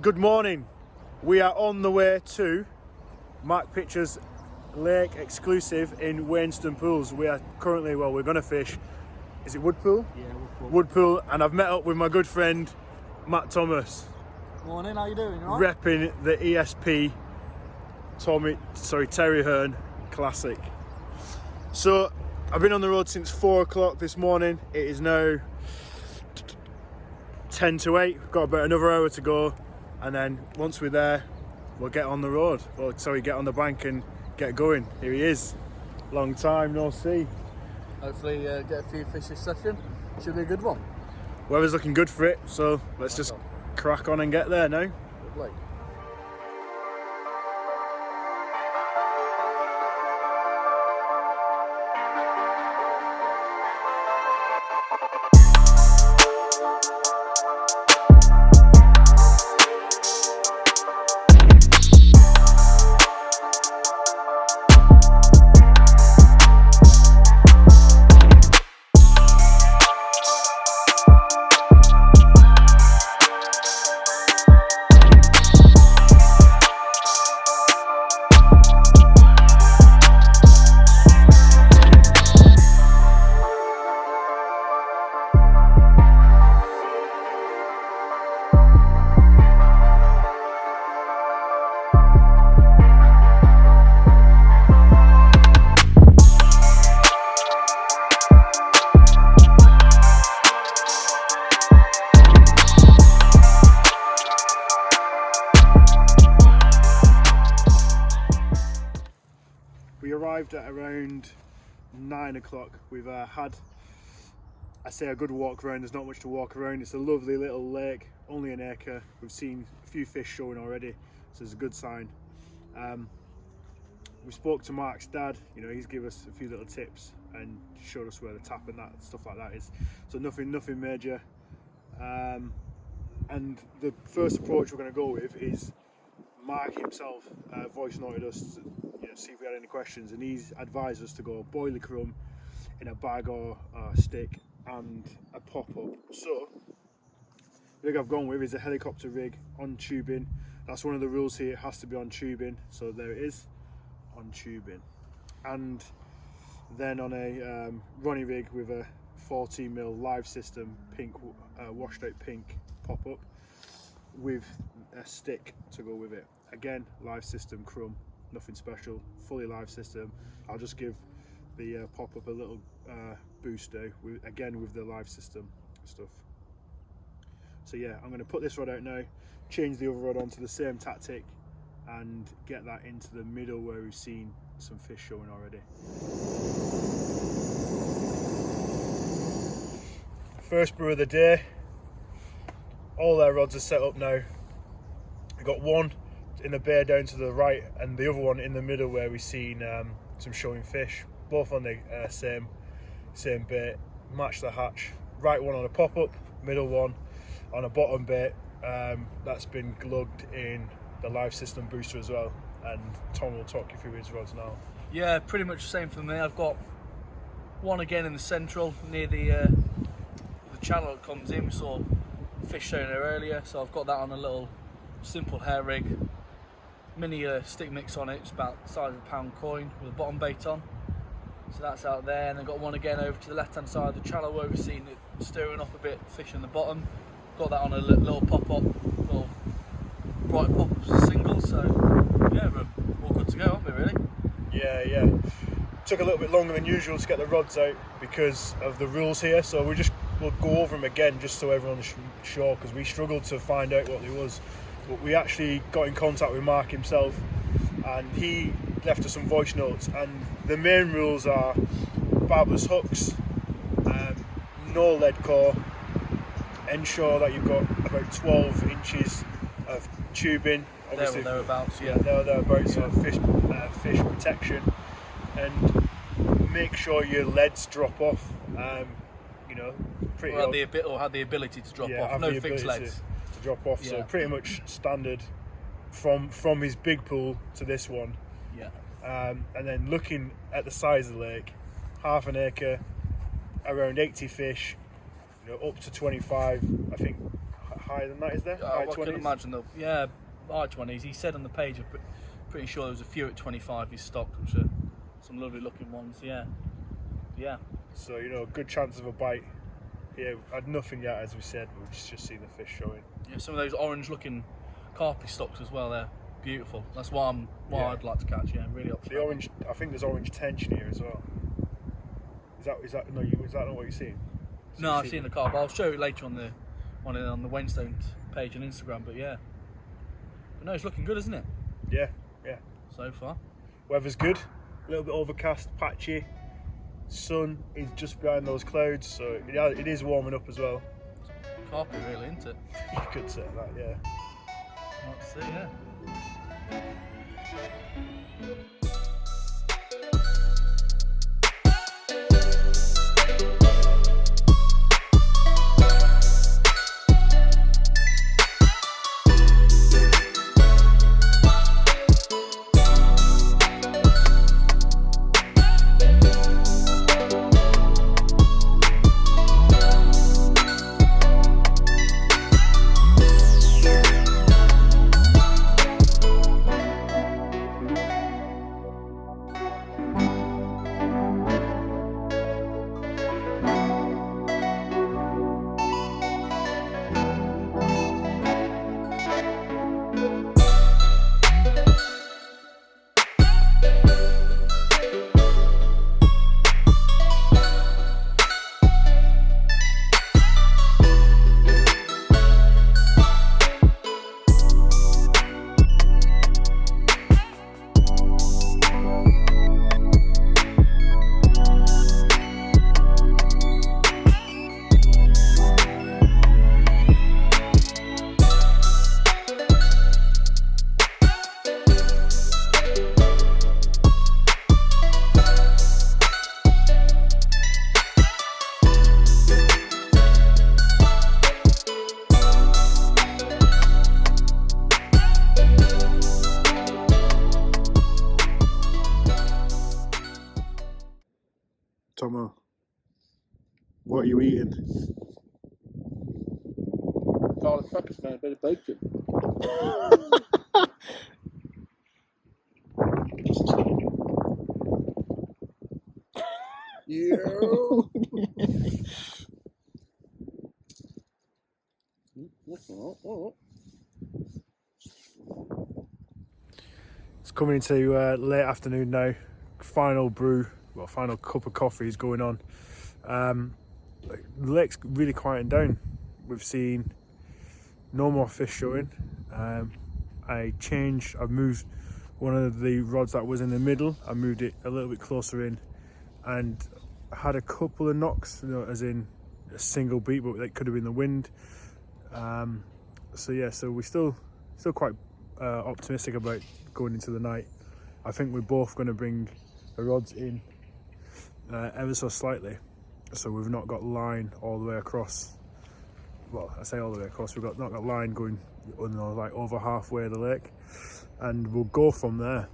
Good morning. We are on the way to Mark Pitcher's Lake exclusive in Wainstone pools. We are currently, we're going to fish, is it Woodpool? Yeah, Woodpool, and I've met up with my good friend Matt Thomas. Morning, how you doing? All right? Repping the ESP Terry Hearn Classic. So I've been on the road since 4 o'clock this morning. It is now 10 to 8. We've got about another hour to go, and then once we're there, we'll get on the road. Get on the bank and get going. Here he is. Long time no see. Hopefully get a few fish this session. Should be a good one. Weather's looking good for it, so let's just crack on and get there now. Lovely. We arrived at around 9 o'clock. We've had, I say, a good walk around. There's not much to walk around. It's a lovely little lake, only an acre. We've seen a few fish showing already, so it's a good sign. We spoke to Mark's dad. You know, he's given us a few little tips and showed us where the tap and that stuff like that is. So nothing major. And the first approach we're going to go with is Mark himself voice noted us to, see if we had any questions, and he's advised us to go boilie crumb in a bag or a stick and a pop-up. So the rig I've gone with is a helicopter rig on tubing. That's one of the rules here, it has to be on tubing, so there it is, on tubing. And then on a Ronnie rig with a 14mm live system, pink washed out pink pop-up with a stick to go with it. Again, live system crumb, nothing special, fully live system. I'll just give the pop-up a little booster again with the live system stuff. So yeah, I'm going to put this rod out now, change the other rod onto the same tactic, and get that into the middle where we've seen some fish showing already. First brew of the day. All their rods are set up now. We've got one in the bay down to the right and the other one in the middle where we've seen some showing fish, both on the same bait. Match the hatch. Right one on a pop-up, middle one on a bottom bait that's been glugged in the live system booster as well, and Tom will talk you through his rods now. Yeah, pretty much the same for me. I've got one again in the central near the channel that comes in. We saw fish showing there earlier, so I've got that on a little simple hair rig, mini stick mix on it. It's about the size of a pound coin with a bottom bait on, so that's out there. And I've got one again over to the left hand side of the channel where we've seen it stirring up a bit, fish in the bottom. Got that on a little pop-up, little bright pop-up single, so yeah, we're all good to go, aren't we, really? Yeah. Took a little bit longer than usual to get the rods out because of the rules here, so we'll go over them again just so everyone's sure, because we struggled to find out what it was. But we actually got in contact with Mark himself, and he left us some voice notes, and the main rules are barbless hooks, no lead core, ensure that you've got about 12 inches of tubing, obviously thereabouts, thereabouts, so fish protection, and make sure your leads drop off, had the ability to drop off, no fixed leads to drop off, so pretty much standard from his big pool to this one. And then looking at the size of the lake, half an acre, around 80 fish, up to 25, I think higher than that, is there? I can imagine though. Yeah, high 20s. He said on the page, I'm pretty sure there was a few at 25 he's stocked, which are some lovely looking ones. Yeah. So, you know, good chance of a bite. Yeah, had nothing yet, as we said, but we've just seen the fish showing. Yeah, some of those orange looking Carpy stocks as well, they're beautiful. That's why I'd like to catch, really up for the orange, I think there's orange tension here as well. Is that not what you're seeing? No, I've seen the Carp. I'll show it later on the Wainstone page on Instagram, but yeah. But no, it's looking good, isn't it? Yeah. So far. Weather's good, a little bit overcast, patchy. Sun is just behind those clouds, so it is warming up as well. Carpy really, isn't it? You could say that, yeah. Let's see, yeah. Thommo, what are you eating? Garlic crackers, man, a bit of bacon. It's coming into late afternoon now. Final brew, final cup of coffee is going on. The lake's really quieting down. We've seen no more fish showing. I've moved one of the rods that was in the middle. I moved it a little bit closer in, and had a couple of knocks, as in a single beat, but that could have been the wind. So we're still quite optimistic about going into the night. I think we're both going to bring the rods in ever so slightly, so we've not got line all the way across. Well, I say all the way across. We've not got line going, like over halfway of the lake, and we'll go from there.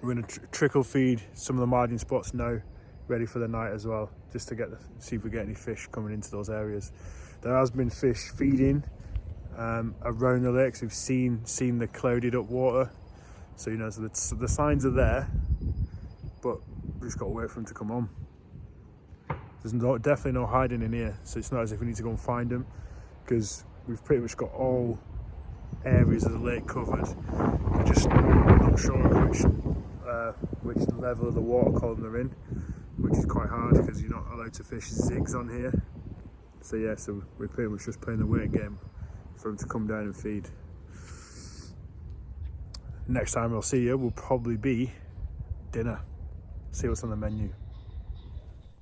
We're going to trickle feed some of the margin spots now, ready for the night as well, just to see if we get any fish coming into those areas. There has been fish feeding around the lakes. We've seen the clouded up water, so so the signs are there, but we've just got to wait for them to come on. There's definitely no hiding in here, so it's not as if we need to go and find them, because we've pretty much got all areas of the lake covered. We're just not sure which level of the water column they're in, which is quite hard because you're not allowed to fish zigs on here. So we're pretty much just playing the waiting game for them to come down and feed. Next time I'll see you will probably be dinner. See what's on the menu.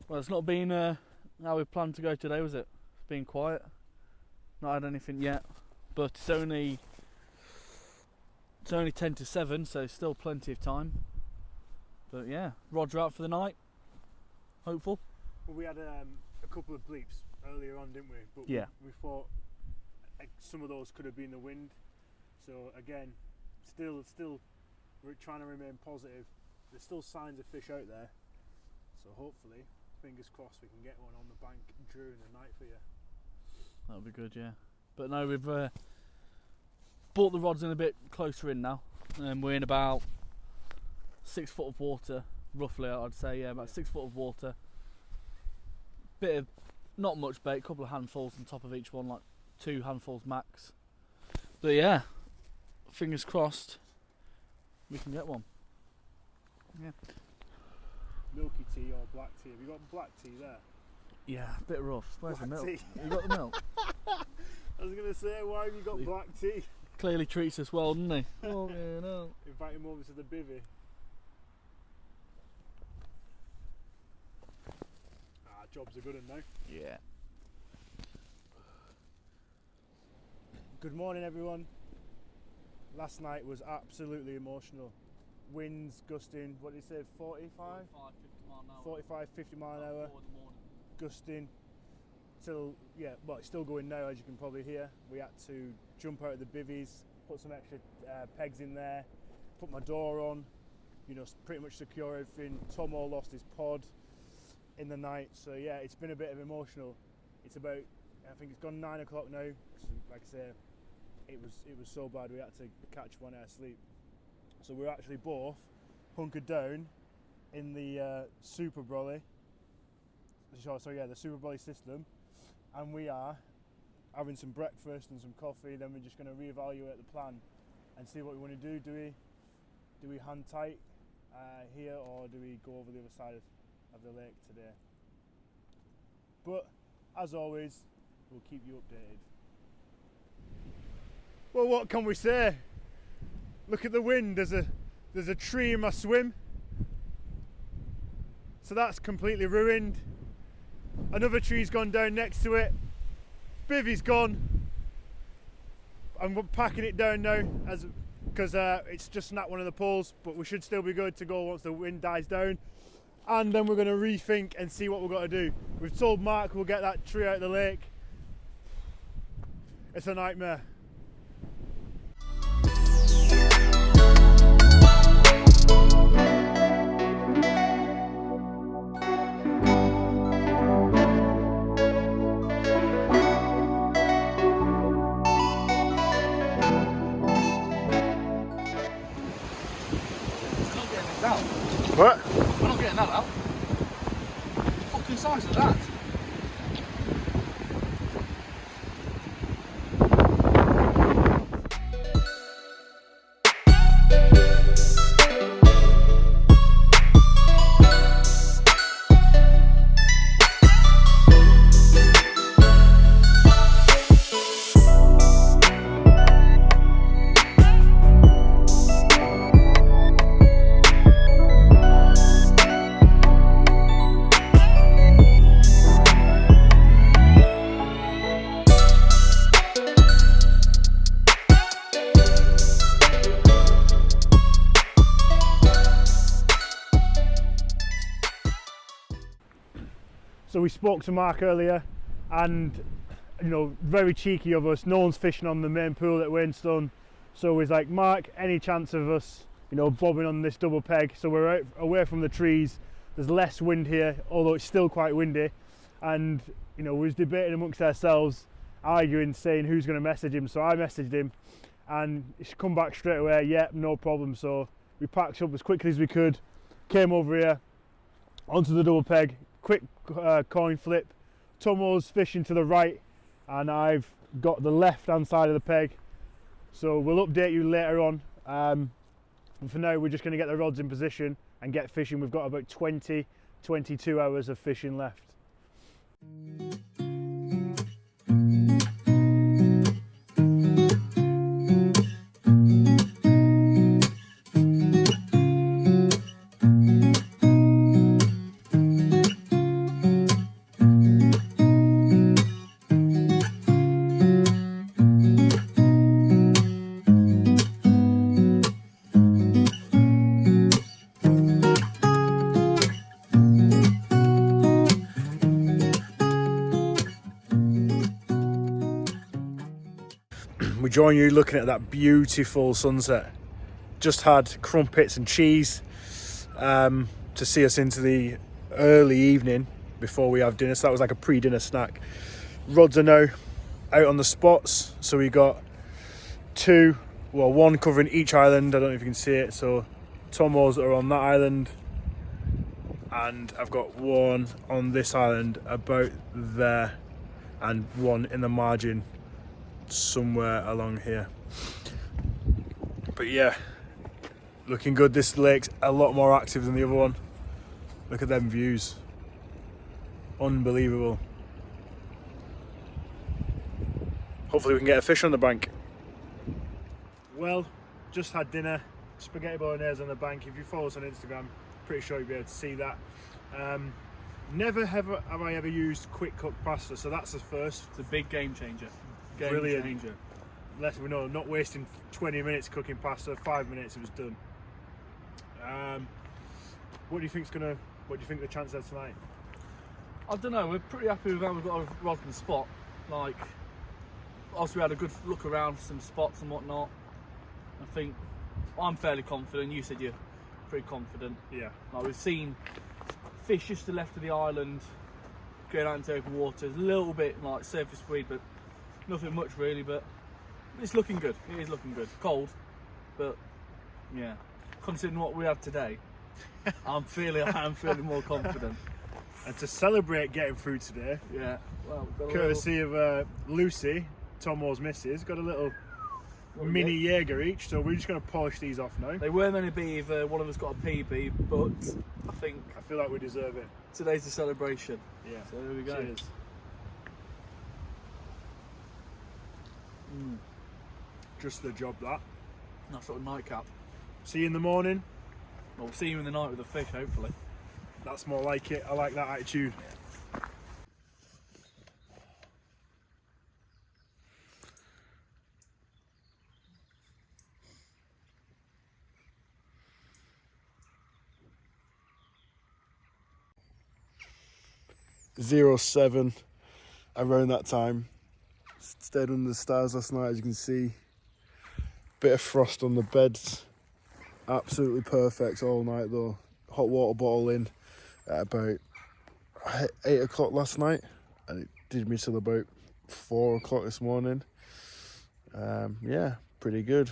Well, it's not been how we planned to go today, was it? It's been quiet. Not had anything yet, but it's only 10 to 7, so still plenty of time. But yeah, rods are out for the night. Hopeful. Well, we had a couple of bleeps earlier on, didn't we? But yeah, we thought some of those could have been the wind. So again, still we're trying to remain positive. There's still signs of fish out there, so hopefully, fingers crossed, we can get one on the bank during the night for you. That'll be good, yeah. But no, we've brought the rods in a bit closer in now, and we're in about 6 foot of water, roughly. I'd say, yeah, about 6 foot of water. Bit of not much bait, a couple of handfuls on top of each one, like 2 handfuls max. But yeah, fingers crossed, we can get one. Yeah. Milky tea or black tea? Have you got black tea there? Yeah, a bit rough. Where's Black the milk? tea. You got the milk? I was going to say, why have you got black tea? Clearly treats us well, doesn't he? Oh, yeah, no. Invite him over to the bivvy. Jobs are good and now. Yeah. Good morning, everyone. Last night was absolutely emotional. Winds gusting, what did you say, 45? 45, 50 mile an hour. Gusting till, yeah, well, it's still going now, as you can probably hear. We had to jump out of the bivvies, put some extra pegs in there, put my door on, you know, pretty much secure everything. Thommo lost his pod in the night, so yeah, it's been a bit of emotional. It's about, I think it's gone 9 o'clock now. Like I say, it was so bad we had to catch one out of sleep. So we're actually both hunkered down in the super brolly. So yeah, the super brolly system, and we are having some breakfast and some coffee. Then we're just going to reevaluate the plan and see what we want to do. Do we hand tight here, or do we go over the other side of the lake today? But as always, we'll keep you updated. Well, what can we say? Look at the wind. There's a tree in my swim, so that's completely ruined. Another tree's gone down next to it. Bivvy's gone. I'm packing it down now because it's just snapped one of the poles, but we should still be good to go once the wind dies down. And then we're going to rethink and see what we've got to do. We've told Mark we'll get that tree out of the lake. It's a nightmare. What? We're not getting that out. What the fucking size is that? So we spoke to Mark earlier, and you know, very cheeky of us, no one's fishing on the main pool at Wainstone, so he's like, Mark, any chance of us, you know, bobbing on this double peg? So we're out away from the trees, there's less wind here, although it's still quite windy, and you know, we was debating amongst ourselves, arguing, saying who's going to message him. So I messaged him, and he's come back straight away, yeah, no problem. So we packed up as quickly as we could, came over here onto the double peg, quick coin flip. Thommo's fishing to the right, and I've got the left hand side of the peg, so we'll update you later on. For now, we're just going to get the rods in position and get fishing. We've got about 22 hours of fishing left. We join you looking at that beautiful sunset. Just had crumpets and cheese to see us into the early evening before we have dinner, so that was like a pre-dinner snack. Rods are now out on the spots. So we got two, well, one covering each island. I don't know if you can see it. So Thommo's are on that island, and I've got one on this island about there, and one in the margin somewhere along here. But yeah, looking good. This lake's a lot more active than the other one. Look at them views. Unbelievable. Hopefully we can get a fish on the bank. Well, just had dinner. Spaghetti bolognese on the bank. If you follow us on Instagram, pretty sure you'll be able to see that. Never have I ever used quick cook pasta, so that's the first. It's a big game changer. Brilliant. We know, not wasting 20 minutes cooking pasta. 5 minutes, it was done. What do you think the chances are tonight? I don't know. We're pretty happy with how we've got a rod and spot. Like, also we had a good look around for some spots and whatnot. I think I'm fairly confident. You said you're pretty confident. Yeah. Like, we've seen fish just to the left of the island, going out into open waters. A little bit like surface weed, but nothing much really. But it's looking good. It is looking good. Cold, but yeah. Considering what we had today, I'm feeling more confident. And to celebrate getting through today, Yeah. Well, we've got a courtesy of Lucy, Thommo's missus, got a little mini Jaeger each, so we're just going to polish these off now. They were meant to be if one of us got a PB, but I feel like we deserve it. today's the celebration. Yeah. So there we go. Cheers. Just the job, that. Nice little nightcap. See you in the morning. Well, we'll see you in the night with the fish, hopefully. That's more like it. I like that attitude. .07 around that time. Stayed under the stars last night, as you can see. Bit of frost on the beds. Absolutely perfect all night though. Hot water bottle in at about 8 o'clock last night, and it did me till about 4 o'clock this morning. Yeah, pretty good.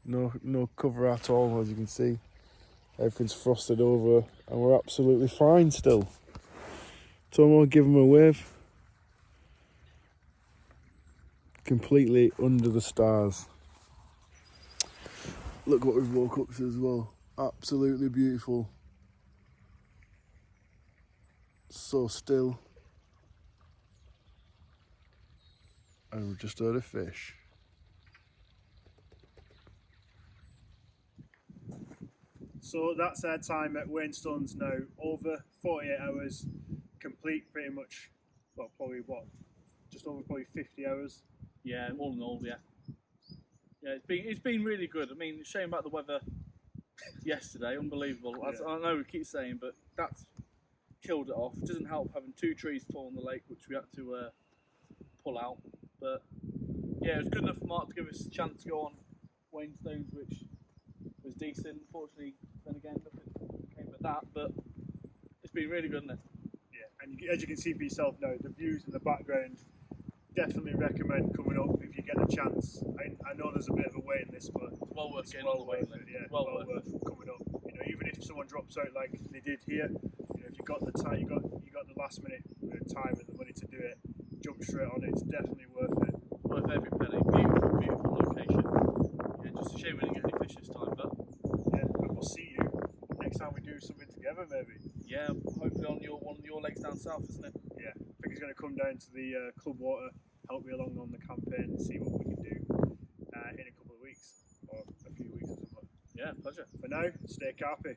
No cover at all, as you can see. Everything's frosted over, and we're absolutely fine still. Thommo, give him a wave. Completely under the stars. Look what we've woke up to as well. Absolutely beautiful. So still. And we've just heard a fish. So that's our time at Wainstones now. Over 48 hours. Complete pretty much, well, probably what? Just over probably 50 hours. Yeah, all in all, yeah. Yeah, it's been really good. I mean, shame about the weather yesterday, unbelievable. Yeah. I know we keep saying, but that's killed it off. It doesn't help having 2 trees fall in the lake, which we had to pull out. But yeah, it was good enough for Mark to give us a chance to go on Wainstones, which was decent. Unfortunately, then again, nothing came with that. But it's been really good, isn't it? Yeah, and as you can see for yourself now, the views in the background. Definitely recommend coming up if you get the chance. I know there's a bit of a waiting list, but It's well worth getting well all the way. worth it. Yeah, Well well worth worth coming up. You know, even if someone drops out like they did here, you know, if you got the time, you got the last minute time and the money to do it, jump straight on it. It's definitely worth it. Worth every penny. Beautiful, beautiful location. Yeah, just a shame we didn't get any fish this time, but Yeah, and we'll see you next time we do something together, maybe. yeah, hopefully on one of your lakes down south, isn't it? Yeah, I think he's going to come down to the club water, help me along on the campaign, and see what we can do in a couple of weeks or a few weeks or something. Yeah, pleasure. For now, stay carpy.